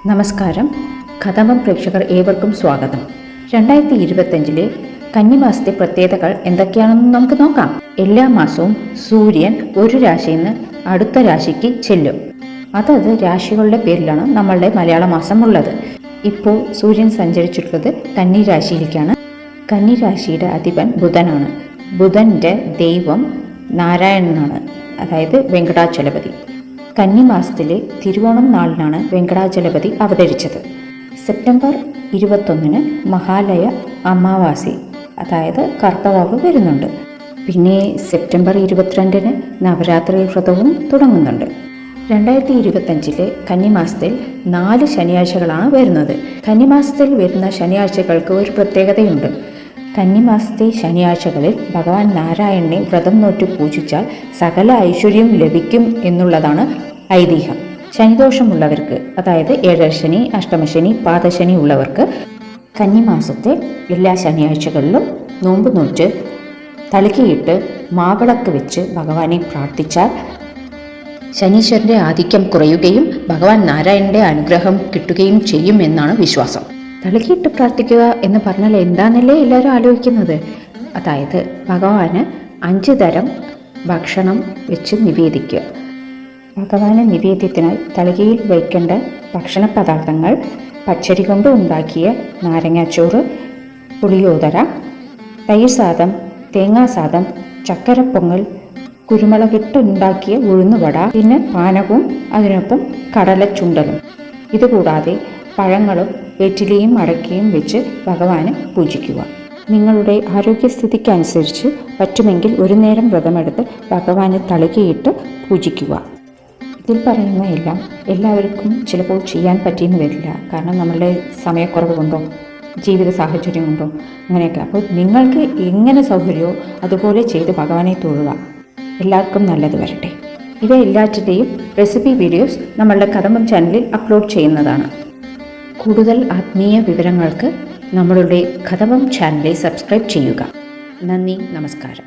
നമസ്കാരം. കഥമം പ്രേക്ഷകർ ഏവർക്കും സ്വാഗതം. 2025 കന്നിമാസത്തെ പ്രത്യേകതകൾ എന്തൊക്കെയാണെന്ന് നമുക്ക് നോക്കാം. എല്ലാ മാസവും സൂര്യൻ ഒരു രാശിയിൽ നിന്ന് അടുത്ത രാശിക്ക് ചെല്ലും. അതത് രാശികളുടെ പേരിലാണ് നമ്മളുടെ മലയാള മാസം ഉള്ളത്. ഇപ്പോൾ സൂര്യൻ സഞ്ചരിച്ചിട്ടുള്ളത് കന്നി രാശിയിലേക്കാണ്. കന്നി രാശിയുടെ അധിപൻ ബുധനാണ്. ബുധൻ്റെ ദൈവം നാരായണനാണ്, അതായത് വെങ്കടാചലപതി. കന്നിമാസത്തിലെ തിരുവോണം നാളിനാണ് വെങ്കടാചലപതി അവതരിച്ചത്. സെപ്റ്റംബർ 21 മഹാലയ അമാവാസി, അതായത് കർത്തവാവ് വരുന്നുണ്ട്. പിന്നെ സെപ്റ്റംബർ 22 നവരാത്രി വ്രതവും തുടങ്ങുന്നുണ്ട്. 2025 കന്നിമാസത്തിൽ 4 ശനിയാഴ്ചകളാണ് വരുന്നത്. കന്നിമാസത്തിൽ വരുന്ന ശനിയാഴ്ചകൾക്ക് ഒരു പ്രത്യേകതയുണ്ട്. കന്നിമാസത്തെ ശനിയാഴ്ചകളിൽ ഭഗവാൻ നാരായണനെ വ്രതം നോറ്റ് പൂജിച്ചാൽ സകല ഐശ്വര്യം ലഭിക്കും എന്നുള്ളതാണ് ഐതിഹ്യം. ശനിദോഷമുള്ളവർക്ക്, അതായത് ഏഴരശനി, അഷ്ടമശനി, പാദശനി ഉള്ളവർക്ക് കന്നിമാസത്തെ എല്ലാ ശനിയാഴ്ചകളിലും നോമ്പ് നോറ്റ് തളികയിട്ട് മാവിളക്ക് വെച്ച് ഭഗവാനെ പ്രാർത്ഥിച്ചാൽ ശനീശ്വരൻ്റെ ആധിക്യം കുറയുകയും ഭഗവാൻ നാരായണൻ്റെ അനുഗ്രഹം കിട്ടുകയും ചെയ്യും എന്നാണ് വിശ്വാസം. തളികയിട്ട് പ്രാർത്ഥിക്കുക എന്ന് പറഞ്ഞാൽ എന്താണെന്നല്ലേ എല്ലാവരും ആലോചിക്കുന്നത്. അതായത് ഭഗവാന് 5 തരം ഭക്ഷണം വെച്ച് നിവേദിക്കുക. ഭഗവാന് നിവേദ്യത്തിനായി തളികയിൽ വയ്ക്കേണ്ട ഭക്ഷണ പദാർത്ഥങ്ങൾ: പച്ചരി കൊണ്ട് ഉണ്ടാക്കിയ നാരങ്ങാച്ചോറ്, പുളിയോദര, തൈര് സാദം, തേങ്ങാസാദം, ചക്കരപ്പൊങ്ങൽ, കുരുമുളകിട്ടുണ്ടാക്കിയ ഉഴുന്നുവട, പിന്നെ പാനകവും അതിനൊപ്പം കടലച്ചുണ്ടലും. ഇതുകൂടാതെ പഴങ്ങളും വെറ്റിലയും അടക്കയും വെച്ച് ഭഗവാന് പൂജിക്കുക. നിങ്ങളുടെ ആരോഗ്യസ്ഥിതിക്കനുസരിച്ച് പറ്റുമെങ്കിൽ ഒരു നേരം വ്രതമെടുത്ത് ഭഗവാന് തളികയിട്ട് പൂജിക്കുക. ഇതിൽ പറയുന്ന എല്ലാം എല്ലാവർക്കും ചിലപ്പോൾ ചെയ്യാൻ പറ്റിയെന്ന് വരില്ല. കാരണം നമ്മളുടെ സമയക്കുറവ് കൊണ്ടോ ജീവിത സാഹചര്യം കൊണ്ടോ അങ്ങനെയൊക്കെ. അപ്പോൾ നിങ്ങൾക്ക് എങ്ങനെ സൗകര്യമോ അതുപോലെ ചെയ്ത് ഭഗവാനെ തൊഴുക. എല്ലാവർക്കും നല്ലത് വരട്ടെ. ഇവയെല്ലാറ്റിൻ്റെയും റെസിപ്പി വീഡിയോസ് നമ്മളുടെ കഥമം ചാനലിൽ അപ്ലോഡ് ചെയ്യുന്നതാണ്. കൂടുതൽ ആത്മീയ വിവരങ്ങൾക്ക് നമ്മളുടെ കഥമം ചാനലിൽ സബ്സ്ക്രൈബ് ചെയ്യുക. നന്ദി, നമസ്കാരം.